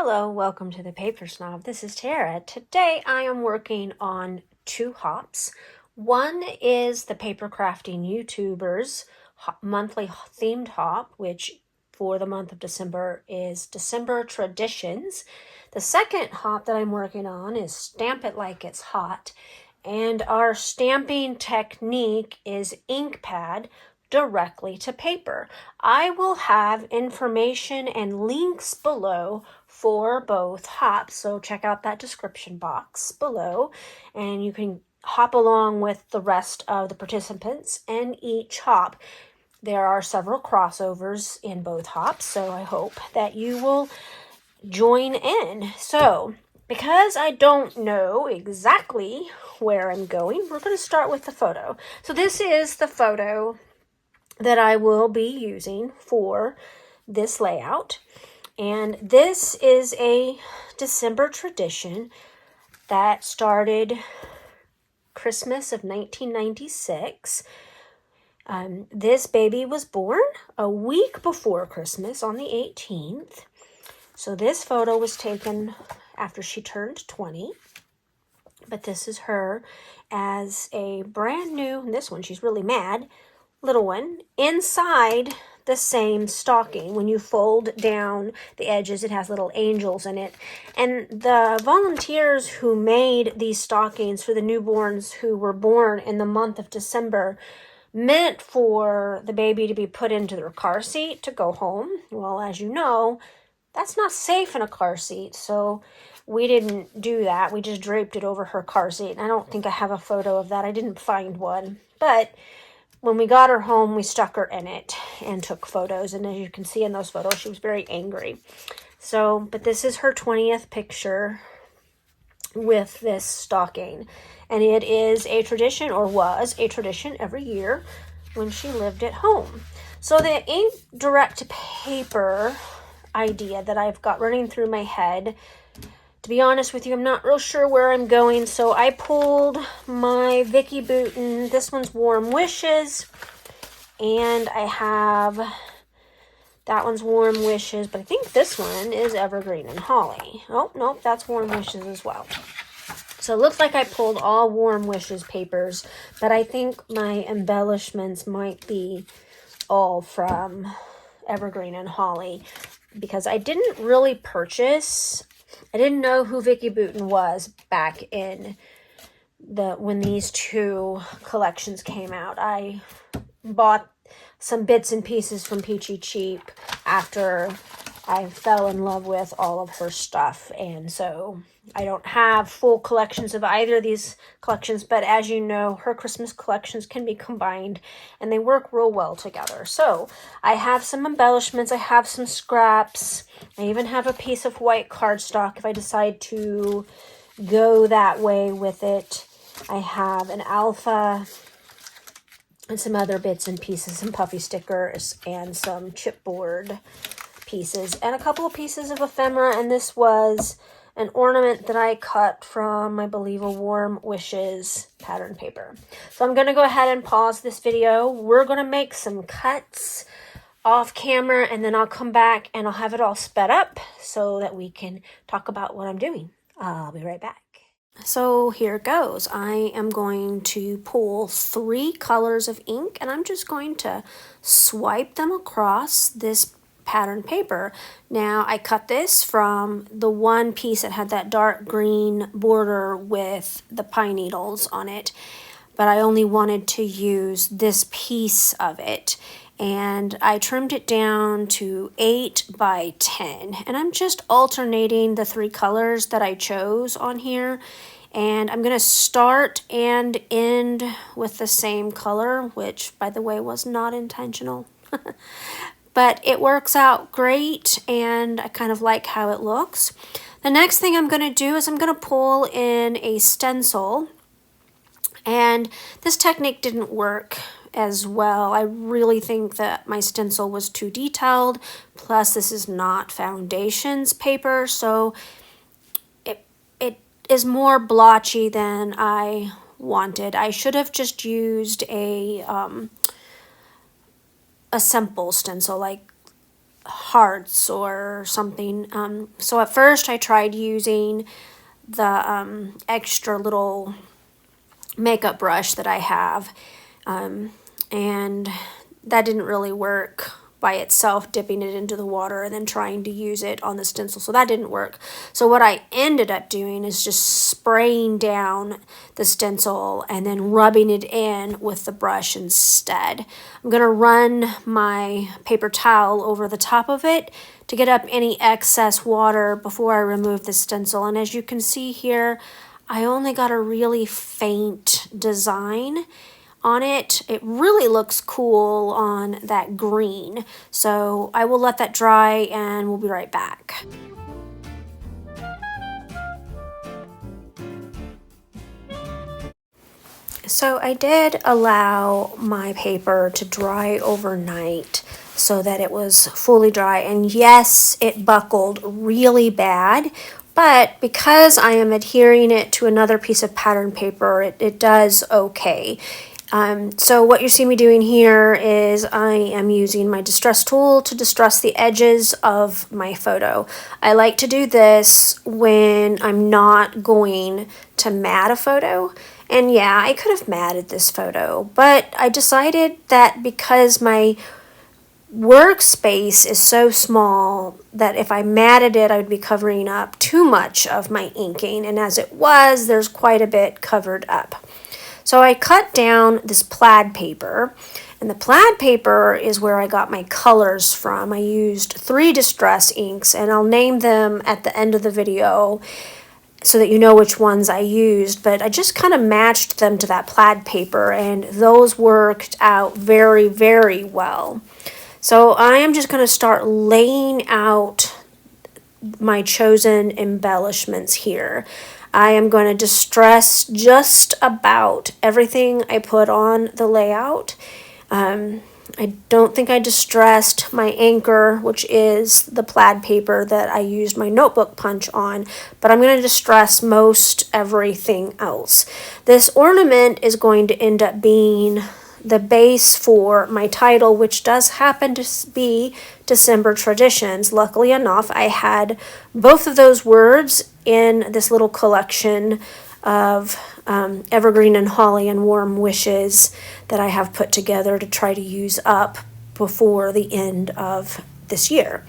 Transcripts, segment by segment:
Hello, welcome to the Paper Snob. This is Tara. Today I am working on two hops. One is the Paper Crafting YouTubers monthly themed hop, which for the month of December is December Traditions. The second hop that I'm working on is Stamp It Like It's Hot, and our stamping technique is ink pad directly to paper. I will have information and links below for both hops, so check out that description box below and you can hop along with the rest of the participants in each hop. There are several crossovers in both hops, so I hope that you will join in. So, because I don't know exactly where I'm going, we're going to start with the photo. So this is the photo that I will be using for this layout. And this is a December tradition that started Christmas of 1996. This baby was born a week before Christmas on the 18th. So this photo was taken after she turned 20. But this is her as a brand new, and this one, she's really mad, little one, inside the same stocking. When you fold down the edges, it has little angels in it. And the volunteers who made these stockings for the newborns who were born in the month of December meant for the baby to be put into their car seat to go home. Well, as you know, that's not safe in a car seat, so we didn't do that. We just draped it over her car seat. And I don't think I have a photo of that. I didn't find one. But when we got her home, we stuck her in it and took photos. And as you can see in those photos, she was very angry. So, but this is her 20th picture with this stocking. And it is a tradition, or was a tradition, every year when she lived at home. So the ink direct to paper idea that I've got running through my head, to be honest with you, I'm not real sure where I'm going, so I pulled my Vicki Boutin. This one's Warm Wishes, and I have that one's Warm Wishes, but I think this one is Evergreen and Holly. Oh, nope, that's Warm Wishes as well. So it looks like I pulled all Warm Wishes papers, but I think my embellishments might be all from Evergreen and Holly, because I didn't really purchase, I didn't know who Vicki Boutin was back in when these two collections came out. I bought some bits and pieces from Peachy Cheap after I fell in love with all of her stuff, and so I don't have full collections of either of these collections, but as you know, her Christmas collections can be combined and they work real well together. So I have some embellishments, I have some scraps, I even have a piece of white cardstock if I decide to go that way with it. I have an alpha and some other bits and pieces, some puffy stickers and some chipboard pieces and a couple of pieces of ephemera, and this was an ornament that I cut from, I believe, a Warm Wishes pattern paper. So I'm going to go ahead and pause this video. We're going to make some cuts off camera, and then I'll come back and I'll have it all sped up so that we can talk about what I'm doing. I'll be right back. So here goes. I am going to pull 3 colors of ink, and I'm just going to swipe them across this pattern paper. Now I cut this from the one piece that had that dark green border with the pine needles on it, but I only wanted to use this piece of it, and I trimmed it down to 8 by 10, and I'm just alternating the 3 colors that I chose on here, and I'm going to start and end with the same color, which by the way was not intentional. But it works out great, and I kind of like how it looks. The next thing I'm going to do is I'm going to pull in a stencil, and this technique didn't work as well. I really think that my stencil was too detailed, plus this is not foundations paper, so it is more blotchy than I wanted. I should have just used a simple stencil, like hearts or something. So at first I tried using the extra little makeup brush that I have, and that didn't really work by itself, dipping it into the water and then trying to use it on the stencil. So that didn't work. So what I ended up doing is just spraying down the stencil and then rubbing it in with the brush instead. I'm going to run my paper towel over the top of it to get up any excess water before I remove the stencil. And as you can see here, I only got a really faint design on it. It really looks cool on that green. So I will let that dry and we'll be right back. So I did allow my paper to dry overnight so that it was fully dry, and yes, it buckled really bad, but because I am adhering it to another piece of pattern paper, it does okay. So what you see me doing here is I am using my distress tool to distress the edges of my photo. I like to do this when I'm not going to mat a photo. And yeah, I could have matted this photo, but I decided that because my workspace is so small that if I matted it, I would be covering up too much of my inking. And as it was, there's quite a bit covered up. So I cut down this plaid paper, and the plaid paper is where I got my colors from. I used 3 distress inks, and I'll name them at the end of the video so that you know which ones I used, but I just kind of matched them to that plaid paper, and those worked out very, very well. So I am just going to start laying out my chosen embellishments here. I am going to distress just about everything I put on the layout. I don't think I distressed my anchor, which is the plaid paper that I used my notebook punch on, but I'm going to distress most everything else. This ornament is going to end up being the base for my title, which does happen to be December Traditions. Luckily enough, I had both of those words in this little collection of evergreen and holly and warm wishes that I have put together to try to use up before the end of this year.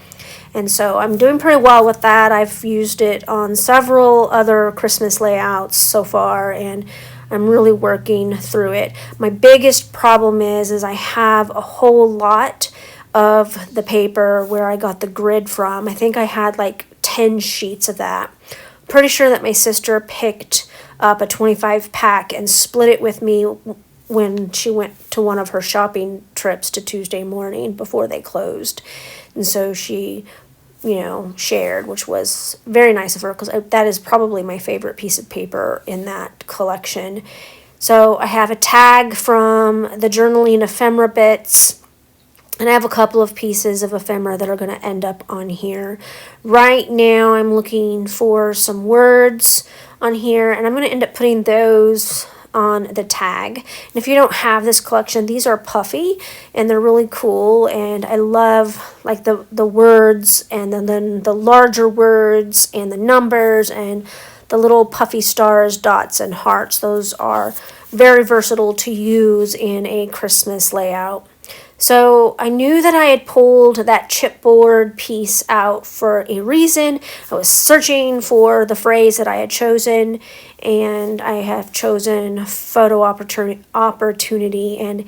And so I'm doing pretty well with that. I've used it on several other Christmas layouts so far, and I'm really working through it. My biggest problem is I have a whole lot of the paper where I got the grid from. I think I had like 10 sheets of that. Pretty sure that my sister picked up a 25 pack and split it with me when she went to one of her shopping trips to Tuesday Morning before they closed. And so she, shared, which was very nice of her, because that is probably my favorite piece of paper in that collection. So I have a tag from the journaling ephemera bits, and I have a couple of pieces of ephemera that are going to end up on here. Right now I'm looking for some words on here, and I'm going to end up putting those on the tag. And if you don't have this collection, these are puffy and they're really cool, and I love like the words, and then the larger words and the numbers and the little puffy stars, dots, and hearts. Those are very versatile to use in a Christmas layout. So I knew that I had pulled that chipboard piece out for a reason. I was searching for the phrase that I had chosen, and I have chosen photo opportunity, and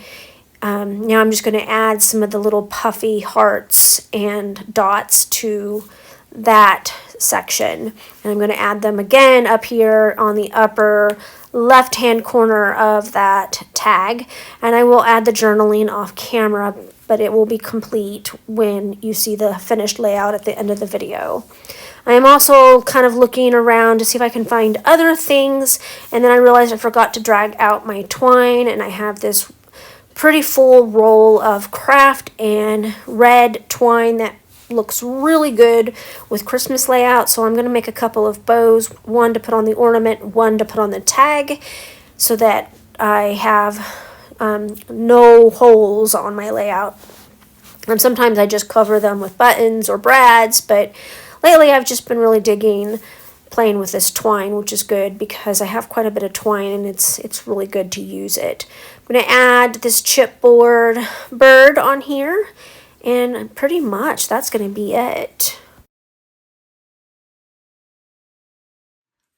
now I'm just going to add some of the little puffy hearts and dots to that section, and I'm going to add them again up here on the upper left hand corner of that tag, and I will add the journaling off camera, but it will be complete when you see the finished layout at the end of the video. I am also kind of looking around to see if I can find other things, and then I realized I forgot to drag out my twine, and I have this pretty full roll of craft and red twine that looks really good with Christmas layout. So I'm going to make a couple of bows, one to put on the ornament, one to put on the tag, so that I have no holes on my layout. And sometimes I just cover them with buttons or brads, but lately I've just been really digging playing with this twine, which is good because I have quite a bit of twine and it's really good to use it. I'm going to add this chipboard bird on here, and pretty much that's going to be it.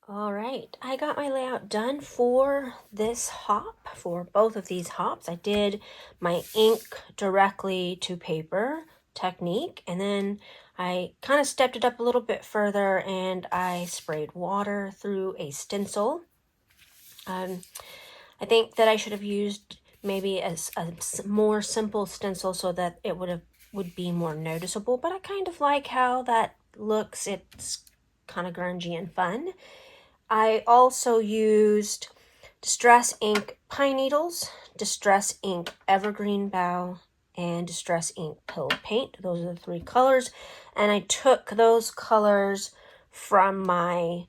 All right, I got my layout done for this hop, for both of these hops. I did my ink directly to paper technique, and then I kind of stepped it up a little bit further and I sprayed water through a stencil. I think that I should have used maybe a more simple stencil so that it would be more noticeable, but I kind of like how that looks. It's kind of grungy and fun. I also used Distress Ink Pine Needles, Distress Ink Evergreen Bough, and Distress Ink Pill Paint. Those are the 3 colors. And I took those colors from my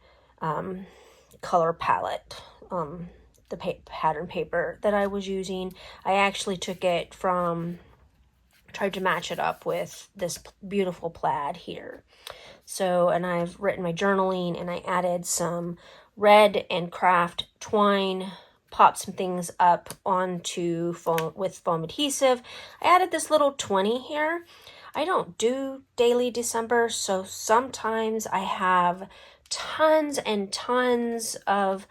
color palette, the pattern paper that I was using. I actually took it from, tried to match it up with this beautiful plaid here. So, and I've written my journaling, and I added some red and craft twine, popped some things up onto foam with foam adhesive. I added this little 20 here. I don't do daily December, so sometimes I have tons and tons of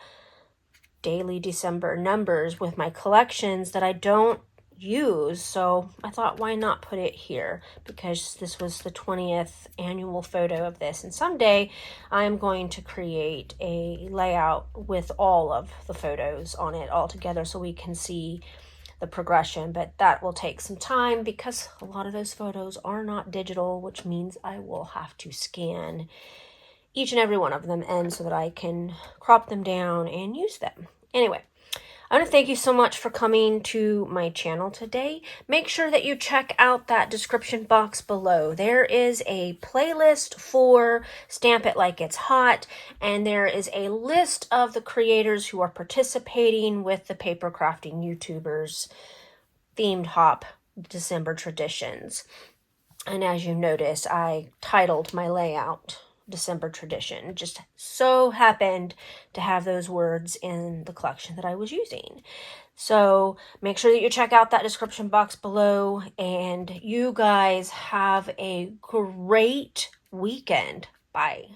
daily December numbers with my collections that I don't use, so I thought, why not put it here, because this was the 20th annual photo of this, and someday I'm going to create a layout with all of the photos on it all together so we can see the progression, but that will take some time because a lot of those photos are not digital, which means I will have to scan each and every one of them in so that I can crop them down and use them. Anyway, I want to thank you so much for coming to my channel today. Make sure that you check out that description box below. There is a playlist for Stamp It Like It's Hot, and there is a list of the creators who are participating with the Paper Crafting YouTubers themed hop December traditions. And as you notice, I titled my layout December Tradition. Just so happened to have those words in the collection that I was using. So make sure that you check out that description box below, and you guys have a great weekend. Bye.